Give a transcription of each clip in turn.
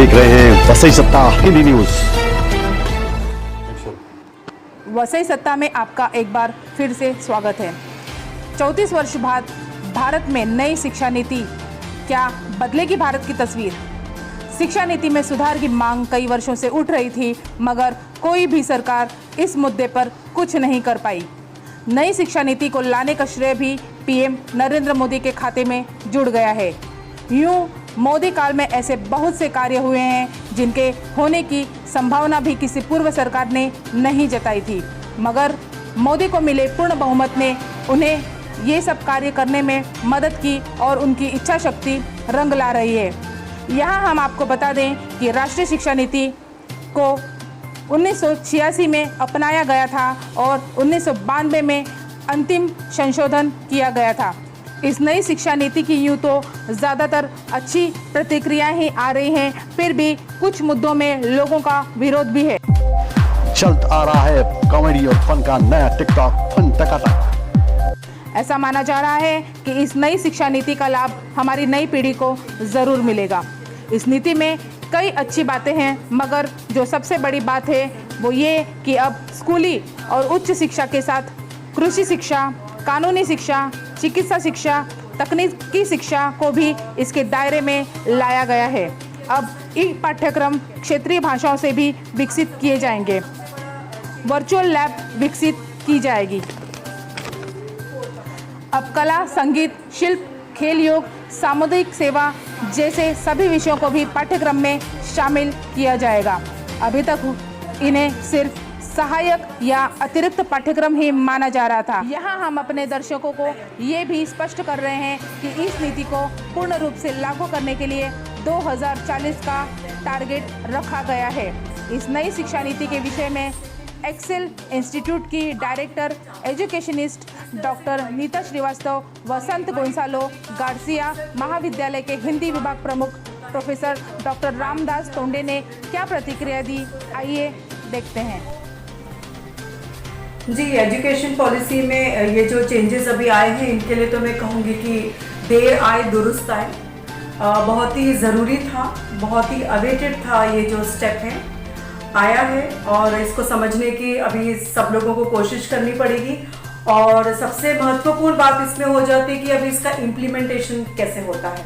देख रहे हैं वसई सत्ता हिंदी न्यूज। वसई सत्ता में आपका एक बार फिर से स्वागत है। 34 वर्ष बाद भारत में नई शिक्षा नीति क्या बदलेगी भारत की तस्वीर? शिक्षा नीति में सुधार की मांग कई वर्षों से उठ रही थी, मगर कोई भी सरकार इस मुद्दे पर कुछ नहीं कर पाई। नई शिक्षा नीति को लाने का श्रेय भी पीएम नरेंद्र मोदी के खाते में जुड़ गया है। यूं मोदी काल में ऐसे बहुत से कार्य हुए हैं जिनके होने की संभावना भी किसी पूर्व सरकार ने नहीं जताई थी, मगर मोदी को मिले पूर्ण बहुमत ने उन्हें ये सब कार्य करने में मदद की और उनकी इच्छा शक्ति रंग ला रही है। यहाँ हम आपको बता दें कि राष्ट्रीय शिक्षा नीति को 1986 में अपनाया गया था और 1992 में अंतिम संशोधन किया गया था। इस नई शिक्षा नीति की यूँ तो ज़्यादातर अच्छी प्रतिक्रियाएं ही आ रही हैं, फिर भी कुछ मुद्दों में लोगों का विरोध भी है। चलता आ रहा है कॉमेडी और फन का नया टिकटॉक फन टकाटक। ऐसा माना जा रहा है कि इस नई शिक्षा नीति का लाभ हमारी नई पीढ़ी को ज़रूर मिलेगा। इस नीति में कई अच्छी बातें हैं, मगर जो सबसे बड़ी बात है वो ये कि अब स्कूली और उच्च शिक्षा के साथ कृषि शिक्षा, कानूनी शिक्षा, चिकित्सा शिक्षा, तकनीकी शिक्षा को भी इसके दायरे में लाया गया है। अब ये पाठ्यक्रम क्षेत्रीय भाषाओं से भी विकसित किए जाएंगे। वर्चुअल लैब विकसित की जाएगी। अब कला, संगीत, शिल्प, खेल, योग, सामुदायिक सेवा जैसे सभी विषयों को भी पाठ्यक्रम में शामिल किया जाएगा। अभी तक इन्हें सिर्फ सहायक या अतिरिक्त पाठ्यक्रम ही माना जा रहा था। यहाँ हम अपने दर्शकों को ये भी स्पष्ट कर रहे हैं कि इस नीति को पूर्ण रूप से लागू करने के लिए 2040 का टारगेट रखा गया है। इस नई शिक्षा नीति के विषय में एक्सेल इंस्टीट्यूट की director educationist doctor Neeta Srivastava व संत गोंसालो गार्सिया महाविद्यालय के हिंदी विभाग प्रमुख प्रोफेसर डॉक्टर रामदास तोंडे ने क्या प्रतिक्रिया दी, आइए देखते हैं। जी, एजुकेशन पॉलिसी में ये जो चेंजेस अभी आए हैं इनके लिए तो मैं कहूँगी कि देर आए दुरुस्त आए। बहुत ही ज़रूरी था, बहुत ही अवेटेड था ये जो स्टेप है, आया है और इसको समझने की अभी सब लोगों को कोशिश करनी पड़ेगी। और सबसे महत्वपूर्ण बात इसमें हो जाती है कि अभी इसका इम्प्लीमेंटेशन कैसे होता है।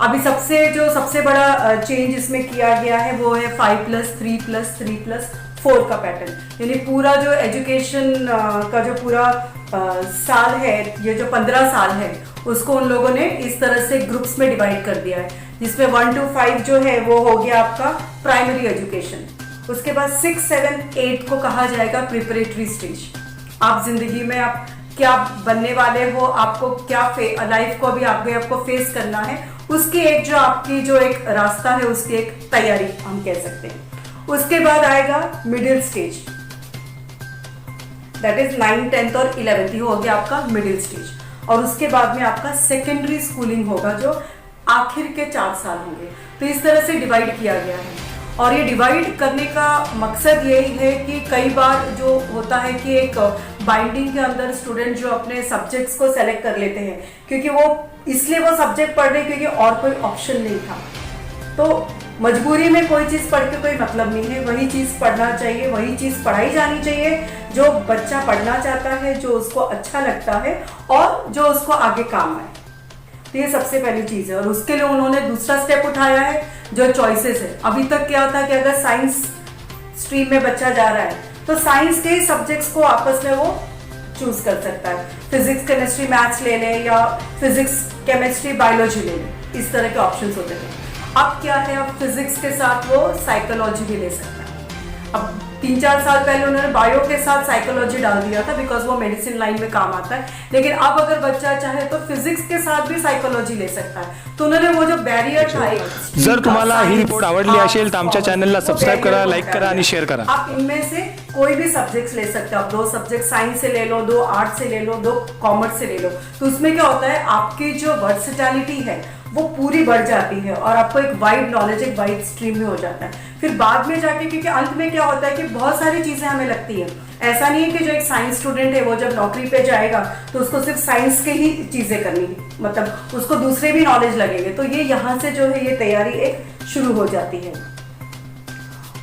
अभी सबसे बड़ा चेंज इसमें किया गया है वो है 5+3+3+4 का पैटर्न, यानी पूरा जो एजुकेशन का जो पूरा साल है, ये जो 15 साल है, उसको उन लोगों ने इस तरह से ग्रुप्स में डिवाइड कर दिया है, जिसमें 1 to 5 जो है वो हो गया आपका प्राइमरी एजुकेशन। उसके बाद 6, 7, 8 को कहा जाएगा प्रिपरेटरी स्टेज। आप जिंदगी में आप क्या बनने वाले हो, आपको क्या लाइफ को अभी आपको फेस करना है, उसकी एक जो आपकी जो एक रास्ता है, उसकी एक तैयारी हम कह सकते हैं। उसके बाद आएगा middle stage, that is 9, 10th और 11th, हो गया आपका मिडिल स्टेज। और उसके बाद में आपका सेकेंडरी स्कूलिंग होगा जो आखिर के 4 साल होंगे। तो इस तरह से डिवाइड किया गया है और ये डिवाइड करने का मकसद यही है कि कई बार जो होता है कि एक बाइंडिंग के अंदर स्टूडेंट जो अपने सब्जेक्ट्स को सेलेक्ट कर लेते हैं, क्योंकि वो इसलिए वो सब्जेक्ट पढ़ रहे क्योंकि और कोई ऑप्शन नहीं था। तो मजबूरी में कोई चीज़ पढ़ के कोई मतलब नहीं है, वही चीज़ पढ़ना चाहिए, वही चीज़ पढ़ाई जानी चाहिए जो बच्चा पढ़ना चाहता है, जो उसको अच्छा लगता है और जो उसको आगे काम आए। तो ये सबसे पहली चीज़ है। और उसके लिए उन्होंने दूसरा स्टेप उठाया है जो चॉइसेस है। अभी तक क्या था कि अगर साइंस स्ट्रीम में बच्चा जा रहा है तो साइंस के ही सब्जेक्ट्स को आपस में वो चूज कर सकता है। फिजिक्स, केमिस्ट्री, मैथ्स ले ले या फिजिक्स, केमिस्ट्री, बायोलॉजी ले ले, इस तरह के ऑप्शंस होते थे। अब क्या है, अब फिजिक्स के साथ वो साइकोलॉजी भी ले सकता है। अब 3-4 साल पहले उन्होंने बायो के साथ साइकोलॉजी डाल दिया था बिकॉज वो मेडिसिन लाइन में काम आता है, लेकिन अब अगर बच्चा चाहे तो फिजिक्स के साथ भी सायकोलॉजी ले सकता है। तो उन्होंने वो जो बॅरियर था, जर तुम्हाला ही रिपोर्ट आवडली असेल तर आमच्या चॅनलला सबस्क्राइब करा, लाईक करा आणि शेअर करा। आप इनमें से कोई भी सब्जेक्ट्स ले सकते हो। आप 2 सब्जेक्ट साइंस से ले लो, 2 आर्ट से ले लो, 2 कॉमर्स से ले लो। तो उसमें क्या होता है, आपकी जो वर्सेटैलिटी है वो पूरी बढ़ जाती है और आपको एक वाइड नॉलेज, एक वाइड स्ट्रीम में हो जाता है। फिर बाद में जाके, क्योंकि अंत में क्या होता है कि बहुत सारी चीजें हमें लगती है, ऐसा नहीं है कि जो एक साइंस स्टूडेंट है वो जब नौकरी पे जाएगा तो उसको सिर्फ साइंस के ही चीजें करनी है, मतलब उसको दूसरे भी नॉलेज लगेंगे। तो ये यहाँ से जो है ये तैयारी एक शुरू हो जाती है।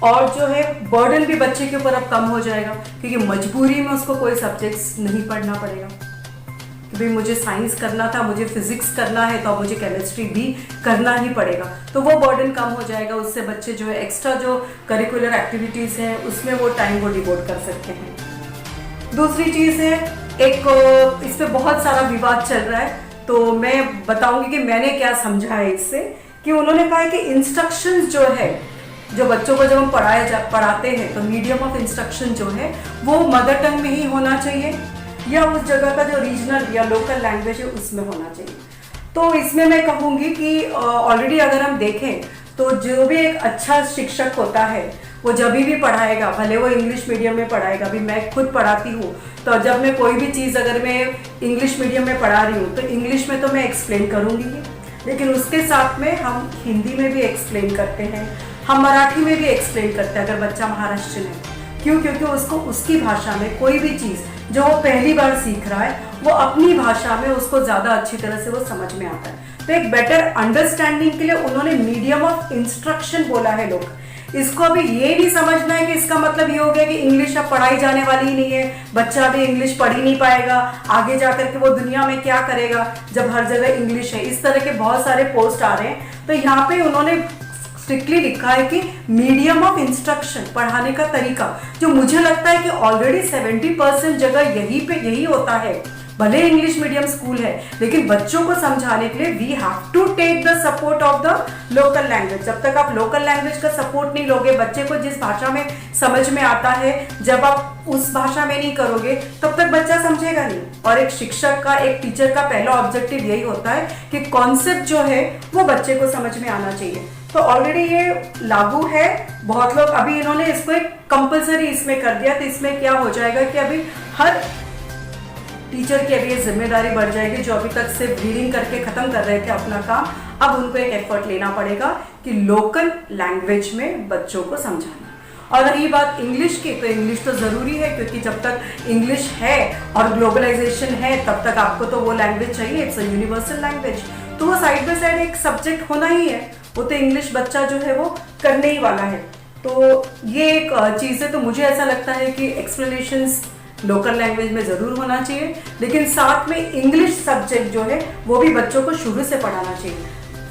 और जो है बर्डन भी बच्चे के ऊपर अब कम हो जाएगा, क्योंकि मजबूरी में उसको कोई सब्जेक्ट्स नहीं पढ़ना पड़ेगा कि भाई मुझे साइंस करना था, मुझे फिजिक्स करना है, तो अब मुझे केमिस्ट्री भी करना ही पड़ेगा। तो वो बर्डन कम हो जाएगा, उससे बच्चे जो है एक्स्ट्रा जो करिकुलर एक्टिविटीज़ हैं उसमें वो टाइम वो डिवोट कर सकते हैं। दूसरी चीज़ है, एक इस पर बहुत सारा विवाद चल रहा है, तो मैं बताऊंगी कि मैंने क्या समझा है इससे, कि उन्होंने कहा है कि इंस्ट्रक्शंस जो है, जो बच्चों को जब हम पढ़ाते हैं तो मीडियम ऑफ इंस्ट्रक्शन जो है वो मदर टंग में ही होना चाहिए, या उस जगह का जो रीजनल या लोकल लैंग्वेज है उसमें होना चाहिए। तो इसमें मैं कहूँगी कि ऑलरेडी अगर हम देखें तो जो भी एक अच्छा शिक्षक होता है वो जब भी पढ़ाएगा, भले वो इंग्लिश मीडियम में पढ़ाएगा। अभी मैं खुद पढ़ाती हूँ, तो जब मैं कोई भी चीज़ अगर मैं इंग्लिश मीडियम में पढ़ा रही हूँ तो इंग्लिश में तो मैं एक्सप्लेन करूँगी ही, लेकिन उसके साथ में हम हिंदी में भी एक्सप्लेन करते हैं, हम मराठी में भी एक्सप्लेन करते हैं अगर बच्चा महाराष्ट्रियन है। क्यों? क्योंकि उसको उसकी भाषा में कोई भी चीज़ जो वो पहली बार सीख रहा है वो अपनी भाषा में उसको ज़्यादा अच्छी तरह से वो समझ में आता है। तो एक बेटर अंडरस्टैंडिंग के लिए उन्होंने मीडियम ऑफ इंस्ट्रक्शन बोला है। लोग इसको अभी ये नहीं समझना है कि इसका मतलब ये हो गया कि इंग्लिश अब पढ़ाई जाने वाली ही नहीं है, बच्चा अभी इंग्लिश पढ़ ही नहीं पाएगा, आगे जाकर के वो दुनिया में क्या करेगा जब हर जगह इंग्लिश है। इस तरह के बहुत सारे पोस्ट आ रहे हैं। तो यहाँ पे उन्होंने स्ट्रिक्टली लिखा है कि मीडियम ऑफ इंस्ट्रक्शन, पढ़ाने का तरीका, जो मुझे लगता है कि ऑलरेडी 70% जगह यही होता है। भले इंग्लिश मीडियम स्कूल है, लेकिन बच्चों को समझाने के लिए we have to take the support of the local language. जब तक आप लोकल लैंग्वेज का सपोर्ट नहीं लोगे, बच्चे को जिस भाषा में समझ में आता है, जब आप उस भाषा में नहीं करोगे तब तक बच्चा समझेगा नहीं। और एक शिक्षक का, एक टीचर का पहला ऑब्जेक्टिव यही होता है कि कॉन्सेप्ट जो है वो बच्चे को समझ में आना चाहिए। तो ऑलरेडी ये लागू है। बहुत लोग अभी इन्होंने इसको एक कंपलसरी इसमें कर दिया, तो इसमें क्या हो जाएगा कि अभी हर टीचर की अभी ये जिम्मेदारी बढ़ जाएगी, जो अभी तक सिर्फ रीडिंग करके खत्म कर रहे थे अपना काम, अब उनको एक एफर्ट लेना पड़ेगा कि लोकल लैंग्वेज में बच्चों को समझाना। और रही बात इंग्लिश की, तो इंग्लिश तो ज़रूरी है, क्योंकि जब तक इंग्लिश है और ग्लोबलाइजेशन है तब तक आपको तो वो लैंग्वेज चाहिए, इट्स अ यूनिवर्सल लैंग्वेज। तो वो साइड बाय साइड एक सब्जेक्ट होना ही है, वो तो इंग्लिश बच्चा जो है वो करने ही वाला है। तो ये एक चीज़ है। तो मुझे ऐसा लगता है कि एक्सप्लेनेशंस लोकल लैंग्वेज में ज़रूर होना चाहिए, लेकिन साथ में इंग्लिश सब्जेक्ट जो है वो भी बच्चों को शुरू से पढ़ाना चाहिए,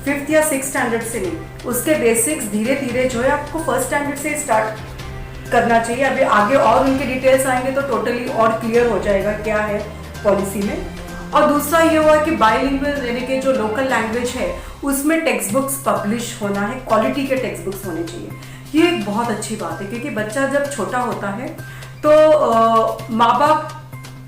5th या 6th स्टैंडर्ड से नहीं। उसके बेसिक्स धीरे धीरे जो है आपको 1st स्टैंडर्ड से स्टार्ट करना चाहिए। अभी आगे और उनके डिटेल्स आएंगे तो टोटली और क्लियर हो जाएगा क्या है पॉलिसी में। और दूसरा ये हुआ कि बाइलिंगुअल यानी कि जो लोकल लैंग्वेज है उसमें टेक्स्ट बुक्स पब्लिश होना है, क्वालिटी के टेक्स्ट बुक्स होने चाहिए। ये एक बहुत अच्छी बात है, क्योंकि बच्चा जब छोटा होता है तो माँ बाप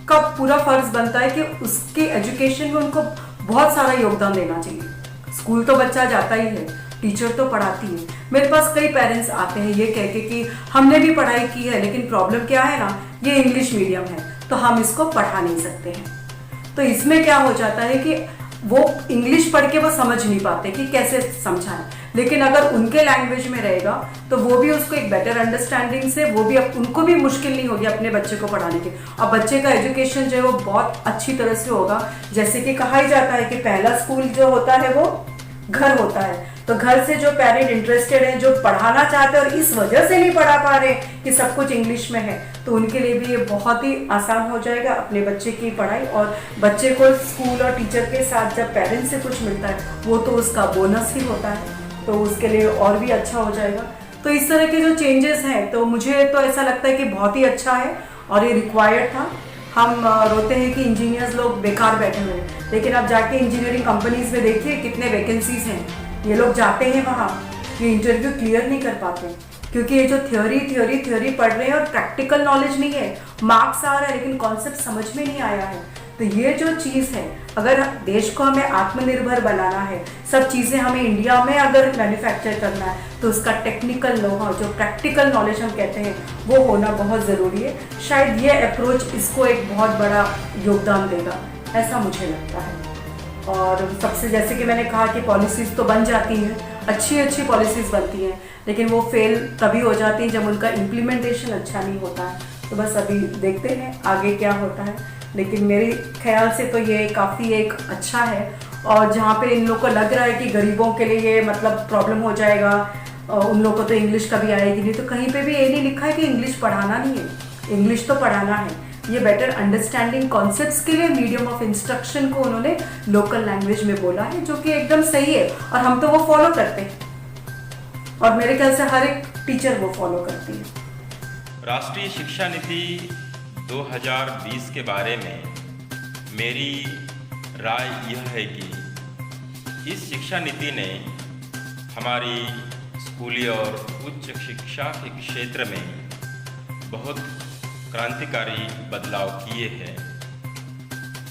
का पूरा फर्ज बनता है कि उसके एजुकेशन में उनको बहुत सारा योगदान देना चाहिए। स्कूल तो बच्चा जाता ही है, टीचर तो पढ़ाती है। मेरे पास कई पेरेंट्स आते हैं ये कह के कि हमने भी पढ़ाई की है, लेकिन प्रॉब्लम क्या है ना, ये इंग्लिश मीडियम है तो हम इसको पढ़ा नहीं सकते हैं। तो इसमें क्या हो जाता है कि वो इंग्लिश पढ़ के वो समझ नहीं पाते कि कैसे समझाएं, लेकिन अगर उनके लैंग्वेज में रहेगा तो वो भी उसको एक बेटर अंडरस्टैंडिंग से, वो भी उनको भी मुश्किल नहीं होगी अपने बच्चे को पढ़ाने की, और बच्चे का एजुकेशन जो है वो बहुत अच्छी तरह से होगा। जैसे कि कहा ही जाता है कि पहला स्कूल जो होता है वो घर होता है। तो घर से जो पेरेंट इंटरेस्टेड हैं, जो पढ़ाना चाहते हैं और इस वजह से नहीं पढ़ा पा रहे कि सब कुछ इंग्लिश में है, तो उनके लिए भी ये बहुत ही आसान हो जाएगा अपने बच्चे की पढ़ाई। और बच्चे को स्कूल और टीचर के साथ जब पेरेंट्स से कुछ मिलता है वो तो उसका बोनस ही होता है, तो उसके लिए और भी अच्छा हो जाएगा। तो इस तरह के जो चेंजेस हैं तो मुझे तो ऐसा लगता है कि बहुत ही अच्छा है और ये रिक्वायर्ड था। हम रोते हैं कि इंजीनियर्स लोग बेकार बैठे हुए हैं, लेकिन अब जाके इंजीनियरिंग कंपनीज में देखिए कितने वैकेंसीज हैं। ये लोग जाते हैं वहाँ, ये इंटरव्यू क्लियर नहीं कर पाते, क्योंकि ये जो थ्योरी पढ़ रहे हैं और प्रैक्टिकल नॉलेज नहीं है। मार्क्स आ रहा है लेकिन कॉन्सेप्ट समझ में नहीं आया है। तो ये जो चीज़ है, अगर देश को हमें आत्मनिर्भर बनाना है, सब चीज़ें हमें इंडिया में अगर मैन्युफैक्चर करना है, तो उसका टेक्निकल नॉलेज, जो प्रैक्टिकल नॉलेज हम कहते हैं, वो होना बहुत ज़रूरी है। शायद ये अप्रोच इसको एक बहुत बड़ा योगदान देगा, ऐसा मुझे लगता है। और सबसे, जैसे कि मैंने कहा कि पॉलिसीज़ तो बन जाती हैं, अच्छी पॉलिसीज़ बनती हैं, लेकिन वो फेल तभी हो जाती हैं जब उनका इम्प्लीमेंटेशन अच्छा नहीं होता है। तो बस अभी देखते हैं आगे क्या होता है, लेकिन मेरे ख्याल से तो ये काफ़ी एक अच्छा है और जहाँ पे इन लोग को लग रहा है कि गरीबों के लिए ये मतलब प्रॉब्लम हो जाएगा, उन लोग को तो इंग्लिश कभी आएगी नहीं, तो कहीं पे भी ये नहीं लिखा है कि इंग्लिश पढ़ाना नहीं है, इंग्लिश तो पढ़ाना है। ये बेटर अंडरस्टैंडिंग कॉन्सेप्ट्स के लिए मीडियम ऑफ इंस्ट्रक्शन को उन्होंने लोकल लैंग्वेज में बोला है, जो कि एकदम सही है और हम तो वो फॉलो करते हैं और मेरे ख्याल से हर एक टीचर वो फॉलो करती है। राष्ट्रीय शिक्षा नीति 2020 के बारे में मेरी राय यह है कि इस शिक्षा नीति ने हमारी स्कूली और उच्च शिक्षा के क्षेत्र में बहुत क्रांतिकारी बदलाव किए हैं।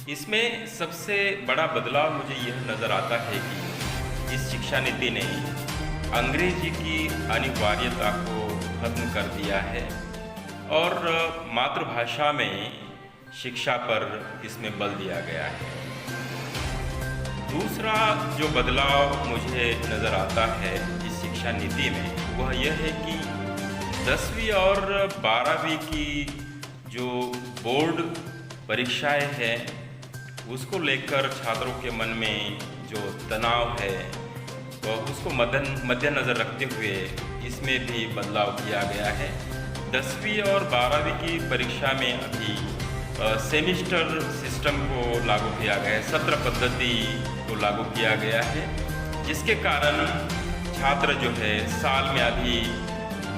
इसमें सबसे बड़ा बदलाव मुझे यह नज़र आता है कि इस शिक्षा नीति ने अंग्रेजी की अनिवार्यता को खत्म कर दिया है और मातृभाषा में शिक्षा पर इसमें बल दिया गया है। दूसरा जो बदलाव मुझे नज़र आता है इस शिक्षा नीति में वह यह है कि 10वीं और 12वीं की जो बोर्ड परीक्षाएं हैं उसको लेकर छात्रों के मन में जो तनाव है तो उसको मद्देनज़र रखते हुए इसमें भी बदलाव किया गया है। 10वीं और 12वीं की परीक्षा में अभी सेमिस्टर सिस्टम को लागू किया गया है, सत्र पद्धति को लागू किया गया है, जिसके कारण छात्र जो है साल में अभी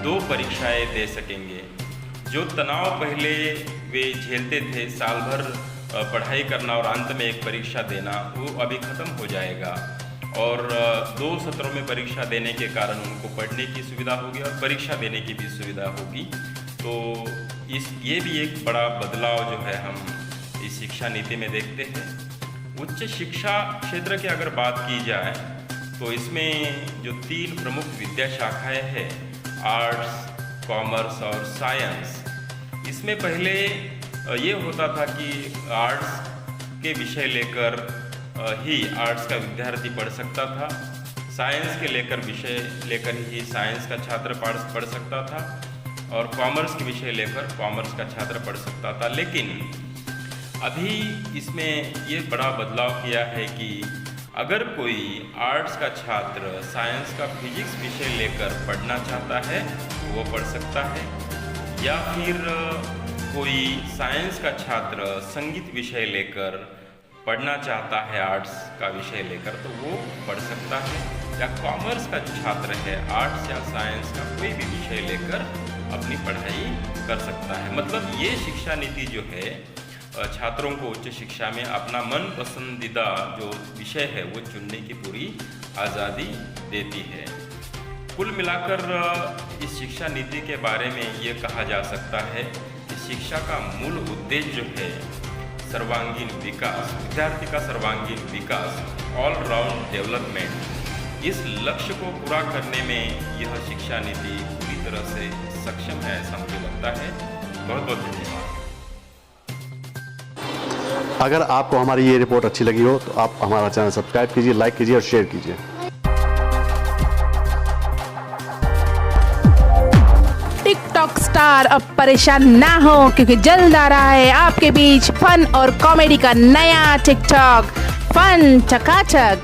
2 परीक्षाएं दे सकेंगे। जो तनाव पहले वे झेलते थे साल भर पढ़ाई करना और अंत में एक परीक्षा देना, वो अभी ख़त्म हो जाएगा और 2 सत्रों में परीक्षा देने के कारण उनको पढ़ने की सुविधा होगी और परीक्षा देने की भी सुविधा होगी। तो ये भी एक बड़ा बदलाव जो है हम इस शिक्षा नीति में देखते हैं। उच्च शिक्षा क्षेत्र की अगर बात की जाए तो इसमें जो 3 प्रमुख विद्या शाखाएं हैं, आर्ट्स, कॉमर्स और साइंस, इसमें पहले ये होता था कि आर्ट्स के विषय लेकर ही आर्ट्स का विद्यार्थी पढ़ सकता था, साइंस के विषय लेकर ही साइंस का छात्र पढ़ सकता था और कॉमर्स के विषय लेकर कॉमर्स का छात्र पढ़ सकता था। लेकिन अभी इसमें ये बड़ा बदलाव किया है कि अगर कोई आर्ट्स का छात्र साइंस का फिजिक्स विषय लेकर पढ़ना चाहता है तो वो पढ़ सकता है, या फिर कोई साइंस का छात्र संगीत विषय लेकर पढ़ना चाहता है आर्ट्स का विषय लेकर तो वो पढ़ सकता है, या कॉमर्स का छात्र है आर्ट्स या साइंस का कोई भी विषय लेकर अपनी पढ़ाई कर सकता है। मतलब ये शिक्षा नीति जो है छात्रों को उच्च शिक्षा में अपना मन पसंदीदा जो विषय है वो चुनने की पूरी आज़ादी देती है। कुल मिलाकर इस शिक्षा नीति के बारे में ये कहा जा सकता है कि शिक्षा का मूल उद्देश्य जो है सर्वांगीण विकास, विद्यार्थी का सर्वांगीण विकास, ऑल राउंड डेवलपमेंट, इस लक्ष्य को पूरा करने में यह शिक्षा नीति पूरी तरह से सक्षम है, ऐसा मुझे लगता है। बहुत बहुत धन्यवाद। अगर आपको हमारी ये रिपोर्ट अच्छी लगी हो तो आप हमारा चैनल सब्सक्राइब कीजिए, लाइक कीजिए और शेयर कीजिए। टिकटॉक स्टार अब परेशान ना हो, क्योंकि जल्द आ रहा है आपके बीच फन और कॉमेडी का नया टिकटॉक, फन चकाचक।